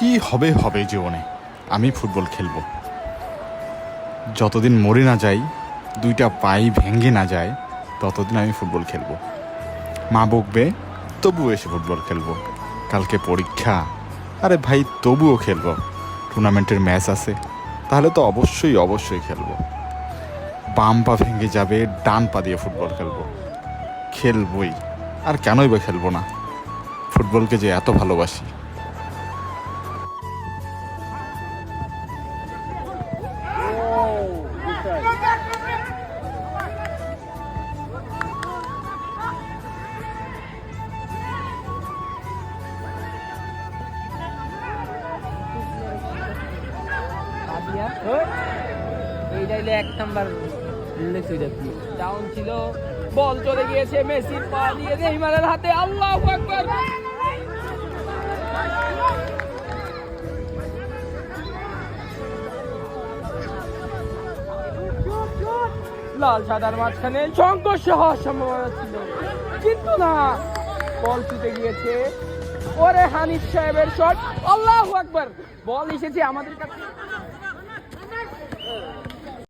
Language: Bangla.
কি হবে হবে জীবনে, আমি ফুটবল খেলবো। যতদিন মরে না যাই, দুইটা পাই ভেঙে না যায়, ততদিন আমি ফুটবল খেলবো। মা বকবে, তবুও এসে ফুটবল খেলবো। কালকে পরীক্ষা, আরে ভাই তবুও খেলবো। টুর্নামেন্টের ম্যাচ আছে, তাহলে তো অবশ্যই অবশ্যই খেলবো। বাম পা ভেঙে যাবে, ডান পা দিয়ে ফুটবল খেলবো। খেলবই, আর কেনই বা খেলবো না? ফুটবলকে যে এত ভালোবাসি। এইটা হইলে 1 নাম্বার ডাউন ছিল, বল চলে গিয়েছে মেসির পা দিয়ে নেইমারের হাতে। আল্লাহু আকবার! লাল সাদার মাঝখানে সংঘর্ষ হওয়ার সম্ভাবনা ছিল, কিন্তু না, বল ছুটে গিয়েছে। ওরে হানিফ সাহেবের শট! আল্লাহু আকবার! বল এসেছে আমাদের কাছে।